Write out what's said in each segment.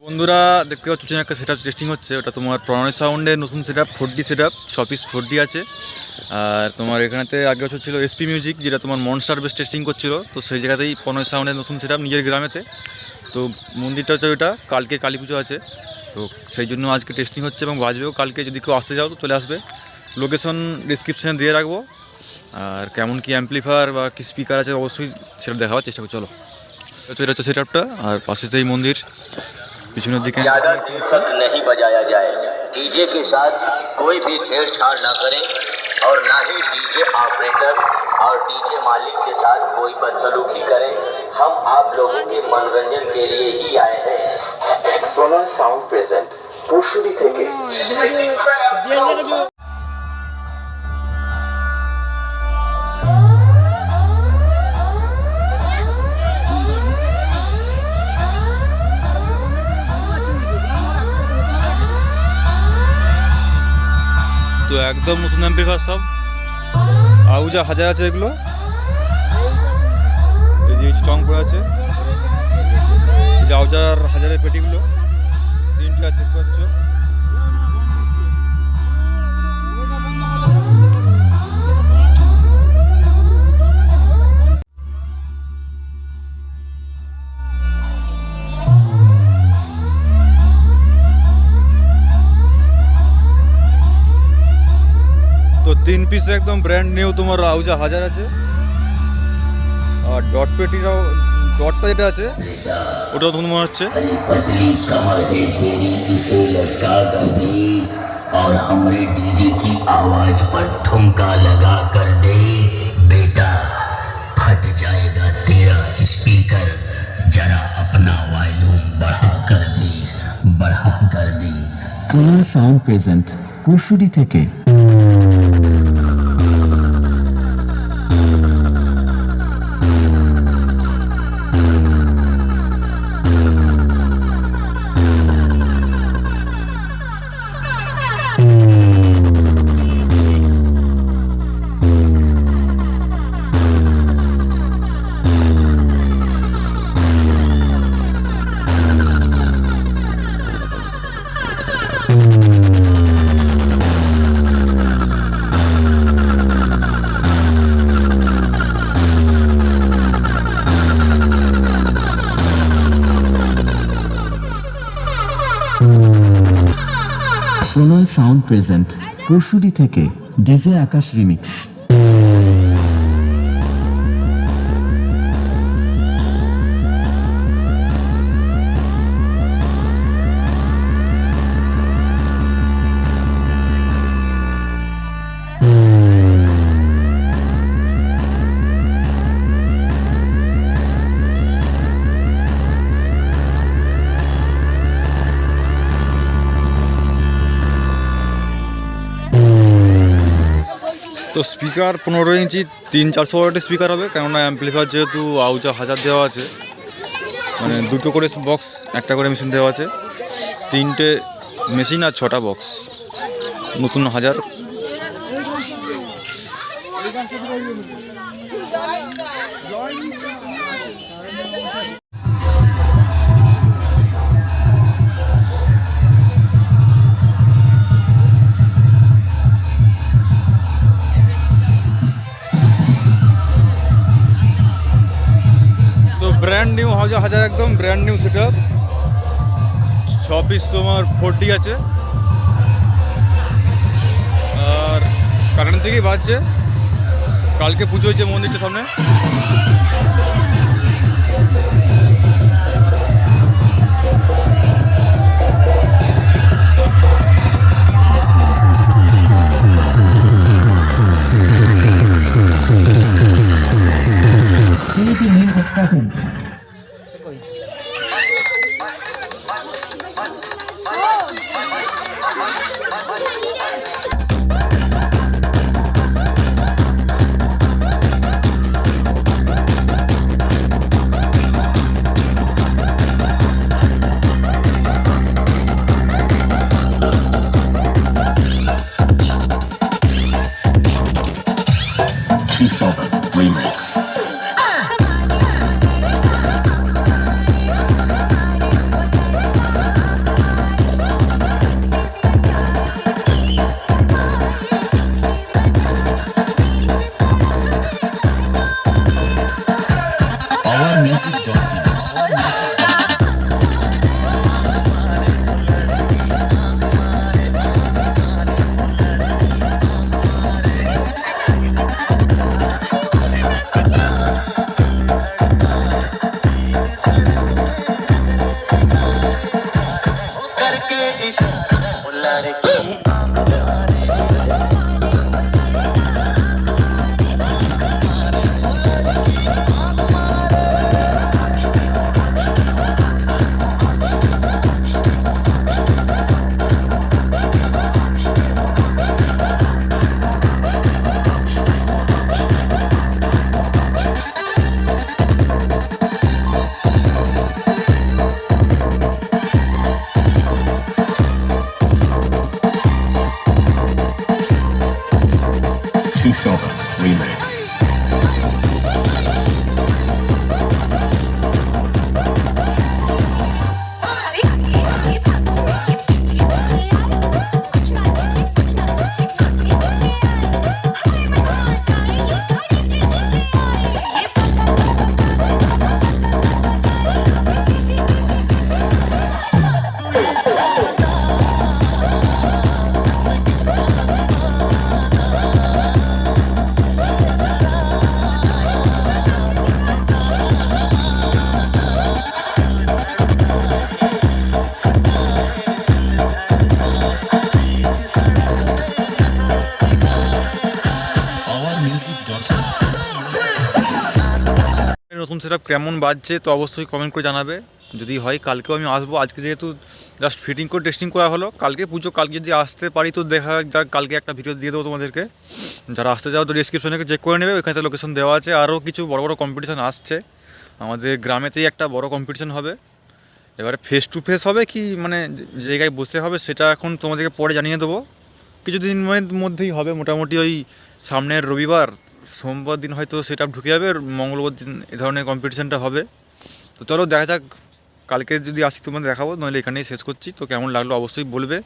বন্ধুরা দেখতে পাচ্ছ একটা সেটআপ টেস্টিং হচ্ছে, ওটা তোমার প্রণয় সাউন্ডের নতুন setup 4D setup 6 piece 4D আছে। আর তোমার এখানেতে আগে বছর ছিল এসপি মিউজিক, যেটা তোমার মনস্টার বেস টেস্টিং করছিল, তো সেই জায়গাতেই প্রণয় সাউন্ডের নতুন সেটআপ নিজের গ্রামেতে। তো মন্দিরটা হচ্ছে ওটা, কালকে কালী পুজো আছে, তো সেই জন্য আজকে টেস্টিং হচ্ছে এবং বাজবেও কালকে। যদি কেউ আসতে যাও তো চলে আসবে, লোকেশন ডিসক্রিপশানে দিয়ে রাখবো। আর কেমন কি অ্যাম্পলিফায়ার বা কি স্পিকার আছে অবশ্যই সেটা দেখাবার চেষ্টা করি। চলো, এটা হচ্ছে সেটআপটা, আর পাশেতেই মন্দির, পিছনের দিকে। ज़्यादा देर तक नहीं बजाया जाए, डीजे के साथ कोई भी छेड़छाड़ न करें और ना ही डीजे ऑपरेटर और डीजे मालिक के साथ कोई बदसलूकी करें। हम आप लोगों के मनोरंजन के लिए ही आए हैं। प्रणय साउंड प्रेजेंट पुष्टि থেকে। তো একদম নতুন অ্যাম্পলিফায়ার সব আহুজা হাজার আছে এগুলো, এই যে চং করে আছে, এই যে আহুজার হাজারের পেটিগুলো তিনটে আছে, দেখতে পাচ্ছ। তো 3 পিস একদম ব্র্যান্ড নিউ তোমার আহুজা হাজার আছে। আর ডট পেটিটাও, ডটটা যেটা আছে ওটাও তোমার মনে হচ্ছে। और हमरे डीजे की आवाज पर ठुमका लगा कर दे बेटा, फट जाएगा तेरा स्पीकर, जरा अपना वॉल्यूम बढ़ा कर दे। প্রণয় সাউন্ড প্রেজেন্ট পুরশুরি থেকে। প্রণয় সাউন্ড প্রেজেন্ট পুরশুরি থেকে ডিজে আকাশ রিমিক্স। তো স্পিকার 15 ইঞ্চি 300-400 ওয়াটের স্পিকার হবে, কেননা অ্যাম্পলিফায়ার যেহেতু আহুজা হাজার দেওয়া আছে, মানে দুটো করে বক্স, একটা করে মেশিন দেওয়া আছে, 3টে মেশিন আর 6টা বক্স, নতুন হাজার। ব্র্যান্ড নিউ আহুজা হাজার, একদম ব্র্যান্ড নিউ সেটআপ, 6 পিস তোমার 4D আছে। আর কারেন্ট থেকেই বাজছে, কালকে পুজো হয়েছে মন্দিরটার সামনে। Music present. Remix. সেটআপ কেমন বাজছে তো অবশ্যই কমেন্ট করে জানাবে। যদি হয় কালকেও আমি আসবো, আজকে যেহেতু জাস্ট ফিটিং করে টেস্টিং করা হলো, কালকে পুজো, কালকে যদি আসতে পারি তো দেখা যাক, কালকে একটা ভিডিও দিয়ে দেবো তোমাদেরকে। যারা আসতে যাও তো ডিসক্রিপশনে চেক করে নেবে, ওইখানে লোকেশন দেওয়া আছে। আরও কিছু বড় বড় কম্পিটিশান আসছে, আমাদের গ্রামেতেই একটা বড় কম্পিটিশান হবে। এবারে ফেস টু ফেস হবে কি মানে জায়গায় বসে হবে সেটা এখন তোমাদেরকে পরে জানিয়ে দেবো। কিছুদিনের মধ্যেই হবে, মোটামুটি ওই সামনের রবিবার সোমবার দিন হয়তো সেটআপ ঢুকে যাবে, মঙ্গলবার দিন এ ধরনের কম্পিটিশানটা হবে। তো চলো দেখা যাক, কালকে যদি আসি তোমাদের দেখাবো, নইলে এখানেই শেষ করছি। তো কেমন লাগলো অবশ্যই বলবে,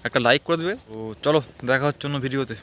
একটা লাইক করে দেবে। তো চলো দেখা হচ্ছে অন্য ভিডিওতে।